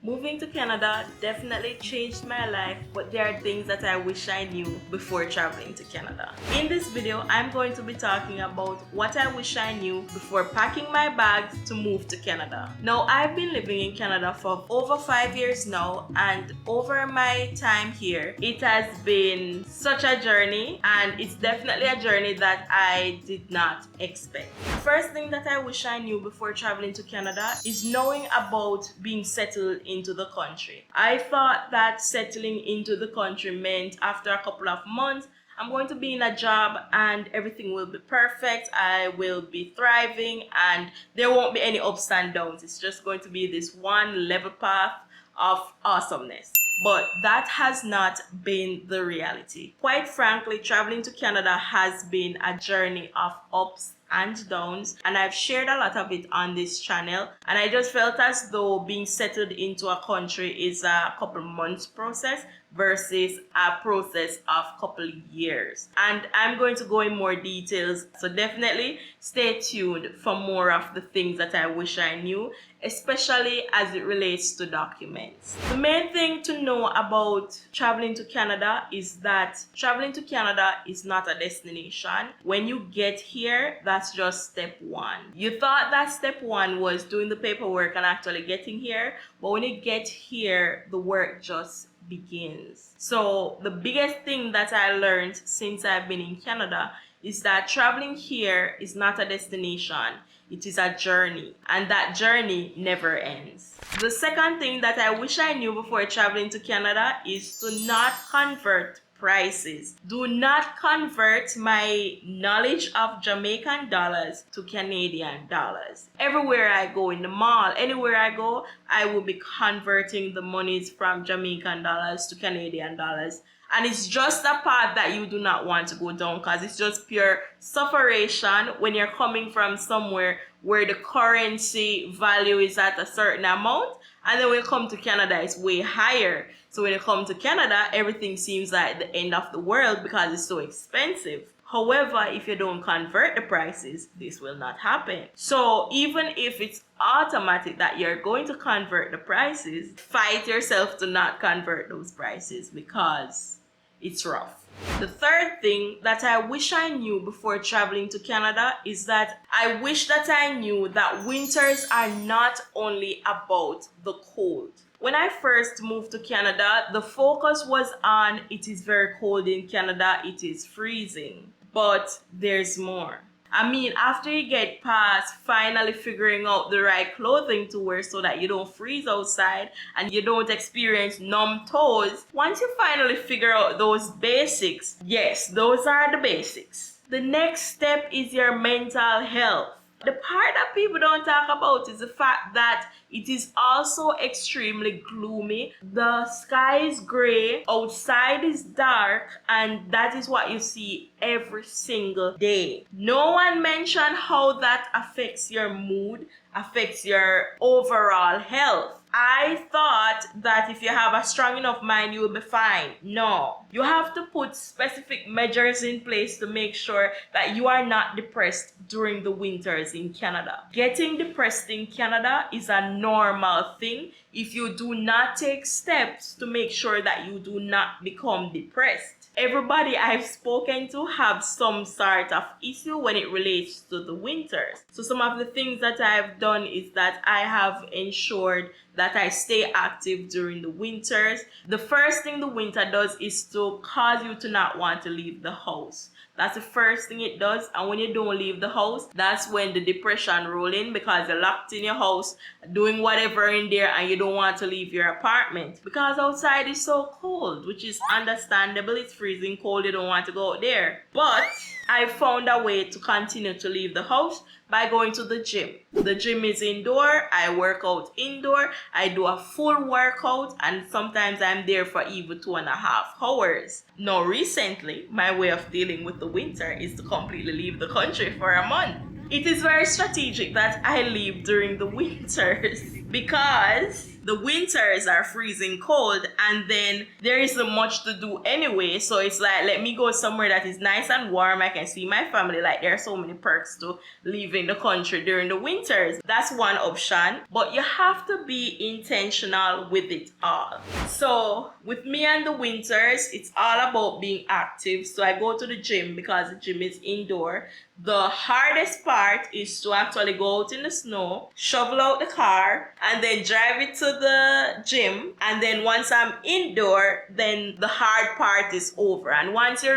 Moving to Canada definitely changed my life, but there are things that I wish I knew before traveling to Canada. In this video, I'm going to be talking about what I wish I knew before packing my bags to move to Canada. Now, I've been living in Canada for over 5 years now, and over my time here, it has been such a journey, and it's definitely a journey that I did not expect. First thing that I wish I knew before traveling to Canada is knowing about being settled into the country. I thought that settling into the country meant after a couple of months, I'm going to be in a job and everything will be perfect. I will be thriving and there won't be any ups and downs. It's just going to be this one level path of awesomeness. But that has not been the reality. Quite frankly, traveling to Canada has been a journey of ups and downs, and I've shared a lot of it on this channel, and I just felt as though being settled into a country is a couple months process versus a process of couple years, and I'm going to go in more details, so definitely stay tuned for more of the things that I wish I knew, especially as it relates to documents. The main thing to know about traveling to Canada is that traveling to Canada is not a destination. When you get here, that's just step one. You thought that step one was doing the paperwork and actually getting here, but when you get here, the work just begins. So the biggest thing that I learned since I've been in Canada is that traveling here is not a destination. It is a journey, and that journey never ends. The second thing that I wish I knew before traveling to Canada is to not convert prices. Do not convert my knowledge of Jamaican dollars to Canadian dollars. Everywhere I go, in the mall, anywhere I go, I will be converting the monies from Jamaican dollars to Canadian dollars. And it's just a path that you do not want to go down, because it's just pure sufferation when you're coming from somewhere where the currency value is at a certain amount, and then when you come to Canada, it's way higher. So when you come to Canada, everything seems like the end of the world because it's so expensive. However, if you don't convert the prices, this will not happen. So even if it's automatic that you're going to convert the prices, fight yourself to not convert those prices because it's rough. The third thing that I wish I knew before traveling to Canada is that I wish that I knew that winters are not only about the cold. When I first moved to Canada, the focus was on it is very cold in Canada, it is freezing. But there's more. I mean, after you get past finally figuring out the right clothing to wear so that you don't freeze outside and you don't experience numb toes, once you finally figure out those basics, yes, those are the basics. The next step is your mental health. The part that people don't talk about is the fact that it is also extremely gloomy. The sky is gray, outside is dark, and that is what you see every single day. No one mentioned how that affects your mood, affects your overall health. I thought that if you have a strong enough mind, you will be fine. No. You have to put specific measures in place to make sure that you are not depressed during the winters in Canada. Getting depressed in Canada is a normal thing if you do not take steps to make sure that you do not become depressed. Everybody I've spoken to have some sort of issue when it relates to the winters. So some of the things that I've done is that I have ensured that I stay active during the winters. The first thing the winter does is to cause you to not want to leave the house. That's the first thing it does. And when you don't leave the house, that's when the depression rolls in, because you're locked in your house doing whatever in there and you don't want to leave your apartment because outside is so cold, which is understandable. It's freezing cold, you don't want to go out there. But I found a way to continue to leave the house by going to the gym. The gym is indoor, I work out indoor, I do a full workout, and sometimes I'm there for even 2.5 hours. Now recently, my way of dealing with the winter is to completely leave the country for a month. It is very strategic that I leave during the winters because the winters are freezing cold, and then there isn't much to do anyway. So it's like, let me go somewhere that is nice and warm. I can see my family. Like, there are so many perks to leaving the country during the winters. That's one option, but you have to be intentional with it all. So with me and the winters, it's all about being active. So I go to the gym because the gym is indoor. The hardest part is to actually go out in the snow, shovel out the car, and then drive it to the gym. And then once I'm indoor, then the hard part is over. And once you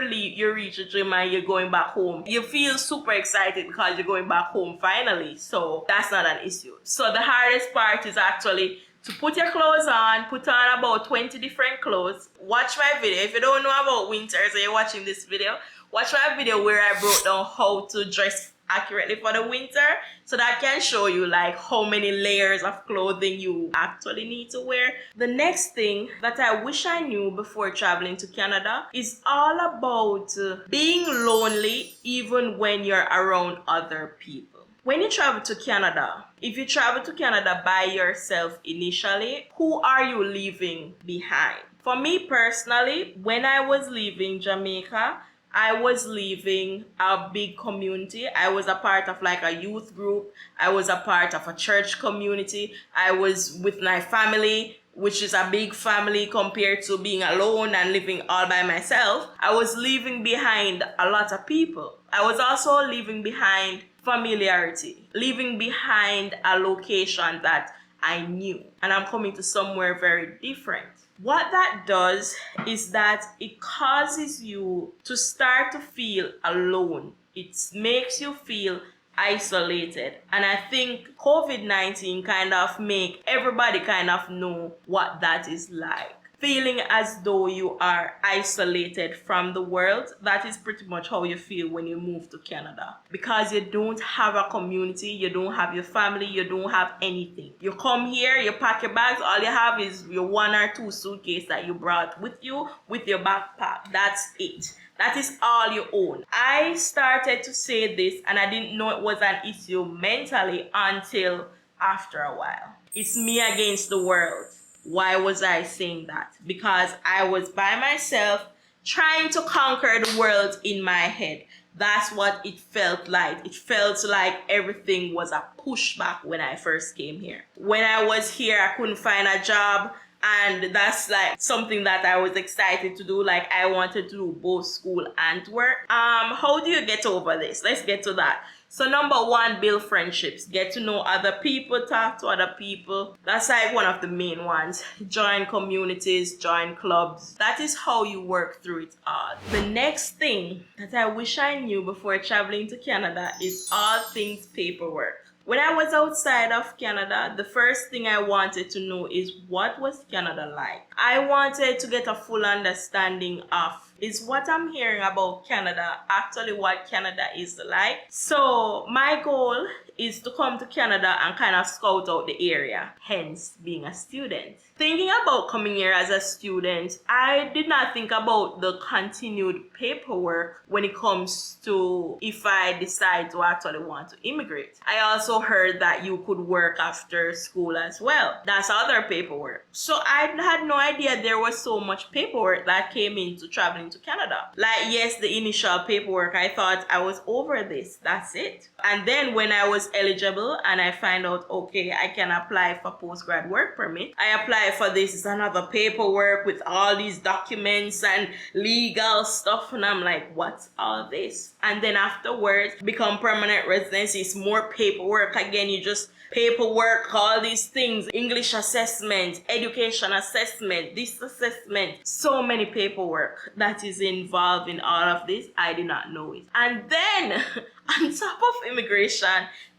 reach the gym and you're going back home, you feel super excited because you're going back home finally. So that's not an issue. So the hardest part is actually to put your clothes on, put on about 20 different clothes. Watch my video. If you don't know about winters and you're watching this video, watch my video where I broke down how to dress accurately for the winter, so that can show you like how many layers of clothing you actually need to wear. The next thing that I wish I knew before traveling to Canada is all about being lonely even when you're around other people. When you travel to Canada, if you travel to Canada by yourself initially, who are you leaving behind? For me personally, when I was leaving Jamaica, I was leaving a big community. I was a part of like a youth group. I was a part of a church community. I was with my family, which is a big family compared to being alone and living all by myself. I was leaving behind a lot of people. I was also leaving behind familiarity, leaving behind a location that I knew, and I'm coming to somewhere very different. What that does is that it causes you to start to feel alone. It makes you feel isolated. And I think COVID-19 kind of make everybody kind of know what that is like. Feeling as though you are isolated from the world. That is pretty much how you feel when you move to Canada. Because you don't have a community, you don't have your family, you don't have anything. You come here, you pack your bags, all you have is your 1 or 2 suitcases that you brought with you with your backpack. That's it. That is all you own. I started to say this and I didn't know it was an issue mentally until after a while. It's me against the world. Why was I saying that? Because I was by myself trying to conquer the world in my head. That's what it felt like. It felt like everything was a pushback when I first came here. When I was here, I couldn't find a job. And that's like something that I was excited to do. Like I wanted to do both school and work. How do you get over this? Let's get to that. So number one, build friendships. Get to know other people, talk to other people. That's like one of the main ones. Join communities, join clubs. That is how you work through it all. The next thing that I wish I knew before traveling to Canada is all things paperwork. When I was outside of Canada, the first thing I wanted to know is what was Canada like? I wanted to get a full understanding of, is what I'm hearing about Canada actually what Canada is like? So my goal is to come to Canada and kind of scout out the area, hence being a student. Thinking about coming here as a student, I did not think about the continued paperwork when it comes to if I decide to actually want to immigrate. I also heard that you could work after school as well. That's other paperwork. So I had no idea there was so much paperwork that came into traveling to Canada. Like, yes, the initial paperwork, I thought I was over this. That's it. And then when I was eligible and I find out, okay, I can apply for postgrad work permit. I apply for this. It's another paperwork with all these documents and legal stuff. And I'm like, what's all this? And then afterwards, become permanent residency. It's more paperwork. Again, you just paperwork, all these things, English assessment, education assessment, this assessment, so many paperwork that is involved in all of this. I did not know it. And then on top of immigration,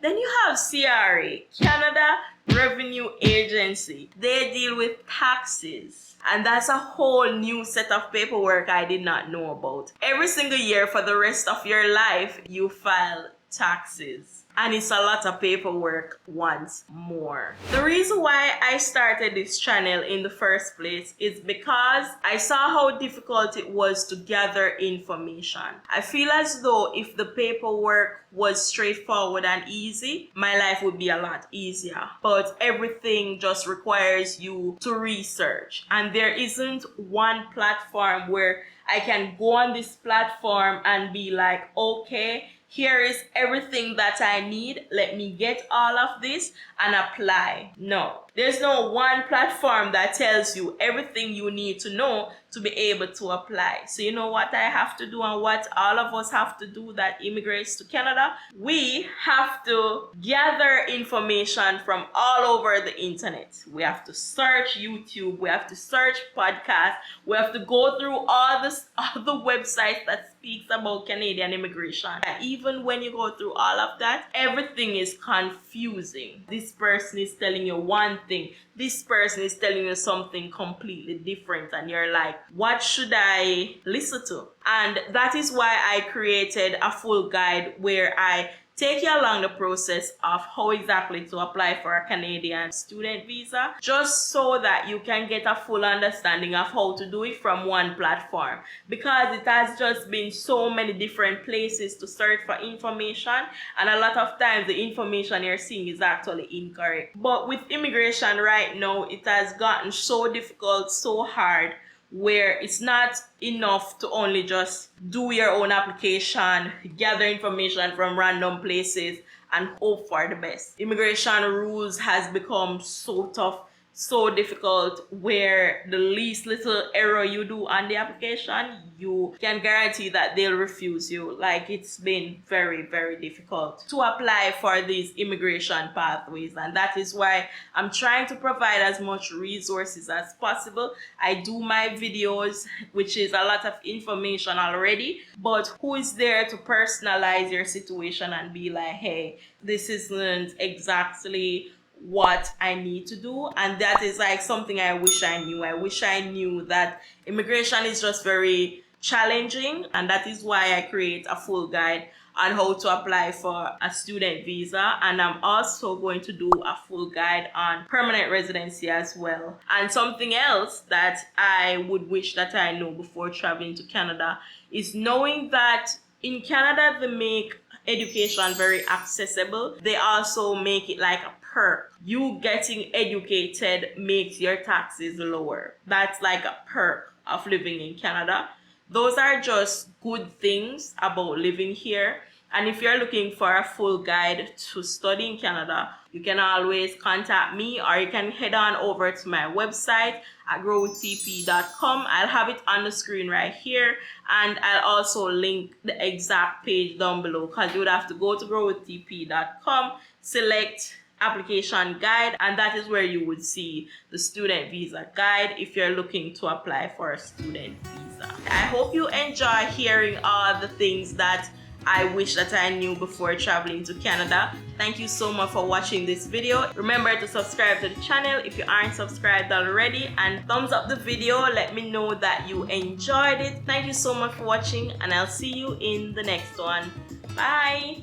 then you have CRA, Canada Revenue Agency. They deal with taxes. And that's a whole new set of paperwork I did not know about. Every single year for the rest of your life, you file taxes. and it's a lot of paperwork once more. The reason why I started this channel in the first place is because I saw how difficult it was to gather information. I feel as though if the paperwork was straightforward and easy, my life would be a lot easier. But everything just requires you to research, and there isn't one platform where I can go on this platform and be like, okay, here is everything that I need. Let me get all of this and apply. No, there's no one platform that tells you everything you need to know to be able to apply. So you know what I have to do, and what all of us have to do that immigrates to Canada? We have to gather information from all over the internet. We have to search YouTube, we have to search podcasts, we have to go through all the websites that speaks about Canadian immigration. And even when you go through all of that, everything is confusing. This person is telling you one thing, this person is telling you something completely different, and you're like, what should I listen to? And that is why I created a full guide where I take you along the process of how exactly to apply for a Canadian student visa, just so that you can get a full understanding of how to do it from one platform, because it has just been so many different places to search for information, and a lot of times the information you're seeing is actually incorrect. But with immigration right now, it has gotten so difficult, so hard, where it's not enough to only just do your own application, gather information from random places, and hope for the best. Immigration rules has become so tough, so difficult, where the least little error you do on the application, you can guarantee that they'll refuse you. Like, it's been very, very difficult to apply for these immigration pathways, and that is why I'm trying to provide as much resources as possible. I do my videos, which is a lot of information already, but who is there to personalize your situation and be like, hey, this isn't exactly what I need to do? And that is like something I wish I knew. I wish I knew that immigration is just very challenging, and that is why I create a full guide on how to apply for a student visa. And I'm also going to do a full guide on permanent residency as well. And something else that I would wish that I knew before traveling to Canada is knowing that in Canada they make education very accessible. They also make it like a perk. You getting educated makes your taxes lower. That's like a perk of living in Canada. Those are just good things about living here. And if you're looking for a full guide to study in Canada, you can always contact me, or you can head on over to my website at growwithtp.com. I'll have it on the screen right here, and I'll also link the exact page down below, because you would have to go to growwithtp.com, select application guide, and that is where you would see the student visa guide if you're looking to apply for a student visa. I hope you enjoy hearing all the things that I wish that I knew before traveling to Canada. Thank you so much for watching this video. Remember to subscribe to the channel if you aren't subscribed already, and thumbs up the video. Let me know that you enjoyed it. Thank you so much for watching, and I'll see you in the next one. Bye!